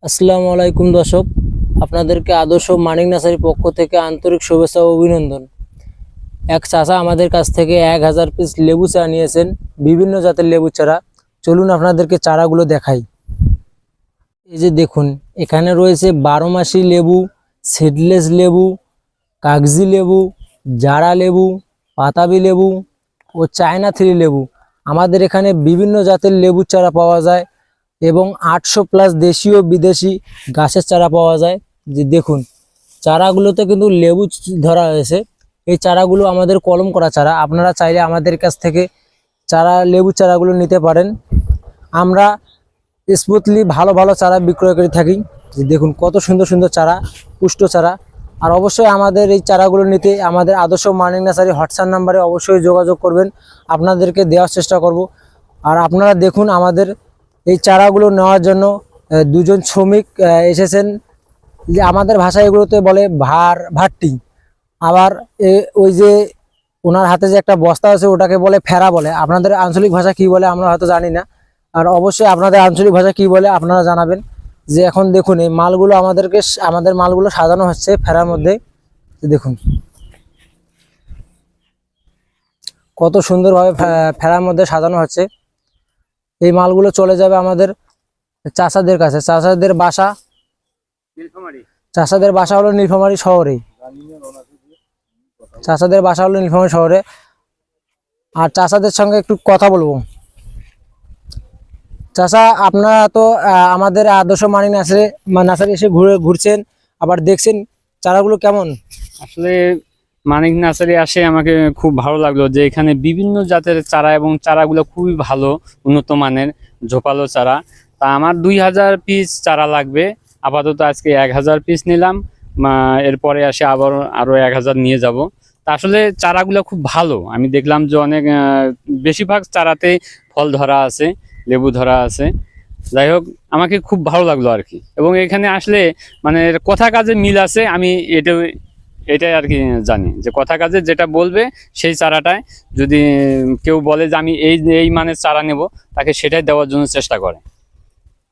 আসসালামু আলাইকুম দর্শক, আপনাদেরকে আদর্শ মানিক নার্সারির পক্ষ থেকে আন্তরিক শুভেচ্ছা ও অভিনন্দন। এক চাচা আমাদের কাছ থেকে 1000 পিস লেবু চারা নিয়েছেন, বিভিন্ন জাতের লেবু চারা। চলুন আপনাদেরকে চারাগুলো দেখাই। এই যে দেখুন, এখানে রয়েছে 12 মাসি লেবু, সিডলেস লেবু, কাগজি লেবু, জারা লেবু, পাতাবি লেবু ও চায়না থ্রি লেবু। আমাদের এখানে বিভিন্ন জাতের লেবু চারা পাওয়া যায় এবং 800+ দেশীয় বিদেশি গাছের চারা পাওয়া যায়। যে দেখুন, চারাগুলোতে কিন্তু লেবু ধরা হয়েছে। এই চারাগুলো আমাদের কলম করা চারা। আপনারা চাইলে আমাদের কাছ থেকে লেবু চারাগুলো নিতে পারেন। আমরা স্মুথলি ভালো ভালো চারা বিক্রয় করে থাকি। যে দেখুন, কত সুন্দর সুন্দর চারা, পুষ্ট চারা। আর অবশ্যই আমাদের এই চারাগুলো নিতে আমাদের আদর্শ মানিক নার্সারি হোয়াটসঅ্যাপ নাম্বারে অবশ্যই যোগাযোগ করবেন, আপনাদেরকে দেওয়ার চেষ্টা করব। আর আপনারা দেখুন, আমাদের এই চারাগুলো নেওয়ার জন্য দুজন শ্রমিক এসেছেন। যে আমাদের ভাষায় এগুলোতে বলে ভাট্টি। আবার ওই যে ওনার হাতে যে একটা বস্তা আছে ওটাকে বলে ফেরা বলে। আপনাদের আঞ্চলিক ভাষা কি বলে আমরা হয়তো জানি না। আর অবশ্যই আপনাদের আঞ্চলিক ভাষা কি বলে আপনারা জানাবেন। যে এখন দেখুন, এই মালগুলো আমাদের মালগুলো সাজানো হচ্ছে ফেরার মধ্যে। দেখুন কত সুন্দরভাবে ফেরার মধ্যে সাজানো হচ্ছে। এই মালগুলো চলে যাবে আমাদের চাষাদের কাছে। চাষাদের বাসা হলো নীলফামারী শহরে। চাষাদের বাসা হলো নীলফামারী শহরে। আর চাষাদের সঙ্গে একটু কথা বলবো। চাষা, আপনারা তো আমাদের আদর্শ মানিক নার্সারি এসে ঘুরছেন, আবার দেখছেন চারাগুলো কেমন? আসলে মানিক নার্সারি আসে আমাকে খুব ভালো লাগলো যে এখানে বিভিন্ন জাতের চারা এবং চারাগুলো খুবই ভালো, উন্নত মানের ঝোপালো চারা। তা আমার 2000 পিস চারা লাগবে। আপাতত আজকে 1000 পিস নিলাম, এরপরে আসে আরো 1000 নিয়ে যাব। তা আসলে চারাগুলো খুব ভালো। আমি দেখলাম যে অনেক বেশিরভাগ চারাতে ফল ধরা আছে, লেবু ধরা আছে। যাই হোক, আমাকে খুব ভালো লাগলো আর কি। এবং এখানে আসলে মানে কথা কাজে মিল আছে। আমি এটাই আর কি জানি যে কথা কাজে যেটা বলবে সেই চারাটায় যদি কেউ বলে যে আমি এই মানের চারা নেব, তাকে সেটাই দেওয়ার জন্য চেষ্টা করে।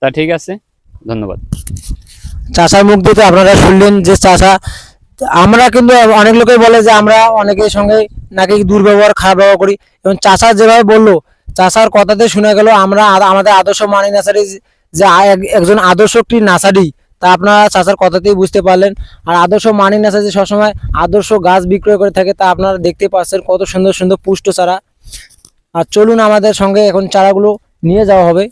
তা ঠিক আছে, ধন্যবাদ। চাষার মুখ দিতে আপনারা শুনলেন যে চাষা, আমরা কিন্তু অনেক লোকেই বলে যে আমরা অনেকের সঙ্গে নাকি দুর্ব্যবহার, খারাপ ব্যবহার করি। এবং চাষা যেভাবে বললো, চাষার কথাতে শোনা গেল আমরা আমাদের আদর্শ মানিক নার্সারি যে একজন আদর্শ একটি নার্সারি, তা আপনারা চাষার কথাতেই বুঝতে পারলেন। আর আদর্শ মানিক নার্সারি সবসময় আদর্শ গাছ বিক্রয় করে থাকে, তা আপনারা দেখতে পাচ্ছেন কত সুন্দর সুন্দর পুষ্ট চারা। আর চলুন, আমাদের সঙ্গে এখন চারাগুলো নিয়ে যাওয়া হবে।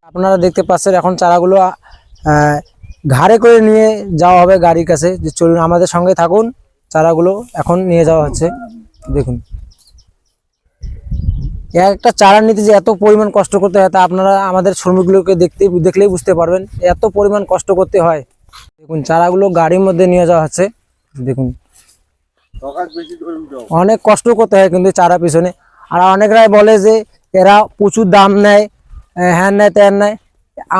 আপনারা দেখতে পাচ্ছেন এখন চারাগুলো ঘাড়ে করে নিয়ে যাওয়া হবে গাড়ির কাছে। যে চলুন, আমাদের সঙ্গে থাকুন, চারাগুলো এখন নিয়ে যাওয়া হচ্ছে। দেখুন, একটা চারা নিতে যে এত পরিমাণ কষ্ট করতে হয়, তা আপনারা আমাদের শ্রমিকগুলোকে দেখলেই বুঝতে পারবেন এত পরিমাণ কষ্ট করতে হয়। দেখুন, চারাগুলো গাড়ির মধ্যে নিয়ে যাওয়া হচ্ছে। দেখুন, অনেক কষ্ট করতে হয় কিন্তু চারা পিছনে। আর অনেকরাই বলে যে এরা প্রচুর দাম নেয়, হ্যান নেয় ত্যান নেয়।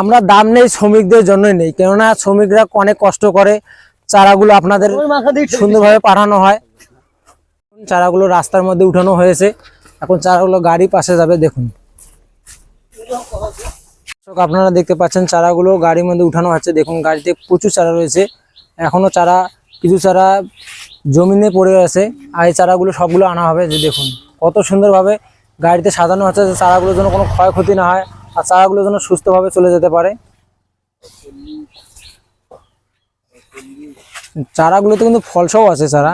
আমরা দাম নেই শ্রমিকদের জন্যই নেই, কেননা শ্রমিকরা অনেক কষ্ট করে। চারাগুলো আপনাদের সুন্দরভাবে পাঠানো হয়। চারাগুলো রাস্তার মধ্যে উঠানো হয়েছে, এখন চারাগুলো গাড়ি পাশে যাবে। দেখুন, আপনারা দেখতে পাচ্ছেন চারাগুলো গাড়ির মধ্যে উঠানো হচ্ছে। দেখুন, গাড়িতে প্রচুর চারা রয়েছে। এখনো কিছু চারা জমিনে পড়ে আছে, আর এই চারাগুলো সবগুলো আনা হবে। যে দেখুন, কত সুন্দরভাবে গাড়িতে সাজানো হচ্ছে, যে চারাগুলোর জন্য কোনো ক্ষয়ক্ষতি না হয় আর চারাগুলো যেন সুস্থভাবে চলে যেতে পারে। চারাগুলোতে কিন্তু ফলসহ আছে চারা,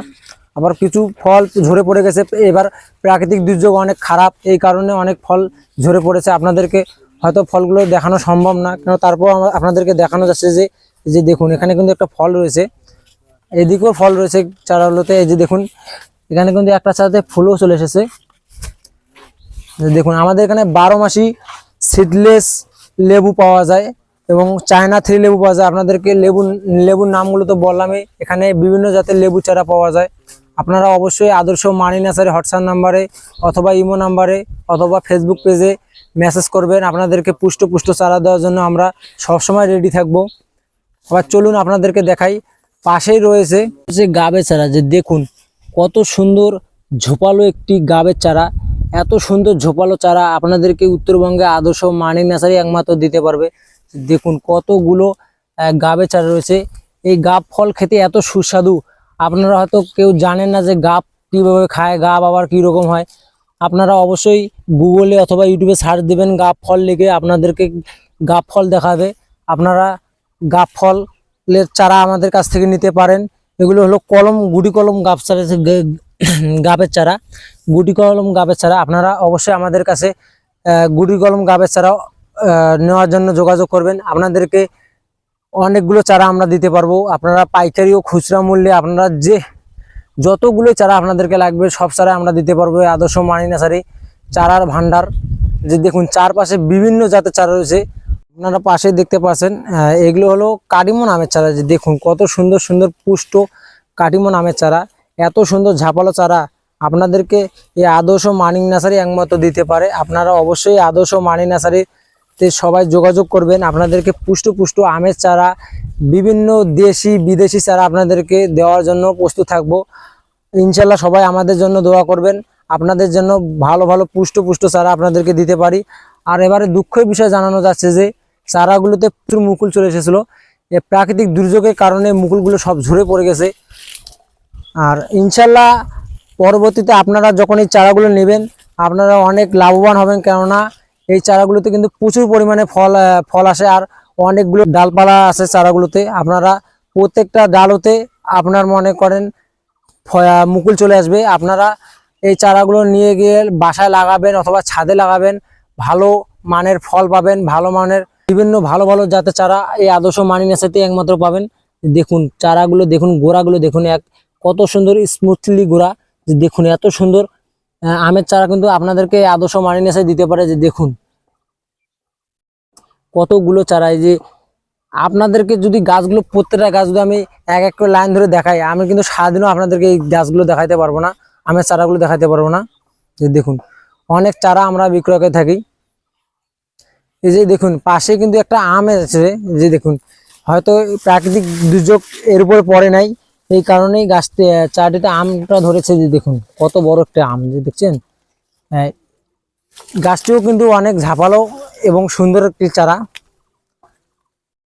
আবার কিছু ফল ঝরে পড়ে গেছে। এবার প্রাকৃতিক দুর্যোগ অনেক খারাপ, এই কারণে অনেক ফল ঝরে পড়েছে। আপনাদেরকে হয়তো ফলগুলো দেখানো সম্ভব না, কেন তারপর আপনাদেরকে দেখানো যাচ্ছে। যে দেখুন, এখানে কিন্তু একটা ফল রয়েছে, এদিকেও ফল রয়েছে চারাগুলোতে। এই যে দেখুন, এখানে কিন্তু একটা চারাতে ফুলও চলে এসেছে। দেখুন, আমাদের এখানে 12 মাসি সিডলেস লেবু পাওয়া যায় এবং চায়না থ্রি লেবু পাওয়া যায়। আপনাদেরকে লেবুর নামগুলো তো বললামই। এখানে বিভিন্ন জাতের লেবু চারা পাওয়া যায়। আপনারা অবশ্যই আদর্শ মানিক নার্সারি হোয়াটসঅ্যাপ নাম্বারে অথবা ইমো নাম্বারে অথবা ফেসবুক পেজে মেসেজ করবেন। আপনাদেরকে পুষ্ট চারা দেওয়ার জন্য আমরা সবসময় রেডি থাকবো। আবার চলুন, আপনাদেরকে দেখাই। পাশেই রয়েছে যে গাবের চারা। যে দেখুন, কত সুন্দর ঝোপালো একটি গাবের চারা। এত সুন্দর ঝোপালো চারা আপনাদেরকে উত্তরবঙ্গে আদর্শ মানিক নার্সারি একমাত্র দিতে পারবে। দেখুন, কতগুলো গাবের চারা রয়েছে। এই গাব ফল খেতে এত সুস্বাদু, আপনারা হয়তো কেউ জানেন না যে গাব কীভাবে খায়, গাব আবার কী রকম হয়। আপনারা অবশ্যই গুগলে অথবা ইউটিউবে সার্চ দেবেন গাব ফল লিখে, আপনাদেরকে গাব ফল দেখাবে। আপনারা গাব ফলের চারা আমাদের কাছ থেকে নিতে পারেন। এগুলো হলো গুটি কলম গাব চারা, গাবের চারা, গুটি কলম গাবের চারা। আপনারা অবশ্যই আমাদের কাছে গুটি কলম গাবের চারা নেওয়ার জন্য যোগাযোগ করবেন। আপনাদেরকে অনেকগুলো চারা আমরা দিতে পারবো। আপনারা পাইকারি ও খুচরা মূল্যে আপনারা যতগুলো চারা আপনাদেরকে লাগবে সব চারা আমরা দিতে পারবো। আদর্শ মানি নার্সারি চারার ভান্ডার। যে দেখুন চারপাশে বিভিন্ন জাতের চারা রয়েছে, আপনারা পাশে দেখতে পাচ্ছেন। এগুলো হলো কাটিমন আমের চারা। যে দেখুন কত সুন্দর সুন্দর পুষ্ট কাটিমন আমের চারা, এত সুন্দর ঝাপালো চারা আপনাদেরকে এই আদর্শ মানিক নার্সারি একমাত্র দিতে পারে। আপনারা অবশ্যই আদর্শ মানিক নার্সারিতে সবাই যোগাযোগ করবেন। আপনাদেরকে পুষ্ট আমের চারা, বিভিন্ন দেশি বিদেশি চারা আপনাদেরকে দেওয়ার জন্য প্রস্তুত থাকবো। ইনশাল্লাহ সবাই আমাদের জন্য দোয়া করবেন, আপনাদের জন্য ভালো ভালো পুষ্ট চারা আপনাদেরকে দিতে পারি। আর এবারে দুঃখের বিষয় জানানো যাচ্ছে যে চারাগুলোতে প্রচুর মুকুল চলে এসেছিলো। এই প্রাকৃতিক দুর্যোগের কারণে মুকুলগুলো সব ঝরে পড়ে গেছে। আর ইনশাল্লাহ পরবর্তীতে আপনারা যখন এই চারাগুলো নেবেন আপনারা অনেক লাভবান হবেন, কেননা এই চারাগুলোতে কিন্তু প্রচুর পরিমাণে ফল আসে। আর অনেকগুলো ডালপালা আছে চারাগুলোতে। আপনারা প্রত্যেকটা ডালতে আপনার মনে করেন মুকুল চলে আসবে। আপনারা এই চারাগুলো নিয়ে গিয়ে বাসায় লাগাবেন অথবা ছাদে লাগাবেন, ভালো মানের ফল পাবেন, ভালো মানের বিভিন্ন ভালো ভালো জাতের চারা এই আদর্শ মানি নার্সারিতে একমাত্র পাবেন। দেখুন চারাগুলো দেখুন, গোড়াগুলো দেখুন, কত সুন্দর স্মুথলি গোড়া। যে দেখুন এত সুন্দর আমের চারা কিন্তু আপনাদেরকে আদর্শ মানি নার্সারি দিতে পারে। যে দেখুন কতগুলো চারা। এই যে আপনাদেরকে যদি গাছগুলো, প্রত্যেকটা গাছ যদি আমি এক এক করে লাইন ধরে দেখাই, আমি কিন্তু সারাদিনও আপনাদেরকে এই গাছগুলো দেখাইতে পারবো না, আমের চারাগুলো দেখাইতে পারবো না। যে দেখুন অনেক চারা আমরা বিক্রয় করে থাকি। এই যে দেখুন পাশে কিন্তু একটা আম আছে। যে দেখুন হয়তো প্রাকৃতিক দুর্যোগ এর উপরে পড়ে নাই, এই কারণেই গাছটি চারাটিতে আমটা ধরেছে। যে দেখুন কত বড় একটা আম, যে দেখছেন। গাছটিও কিন্তু অনেক ঝাপালো এবং সুন্দর একটি চারা।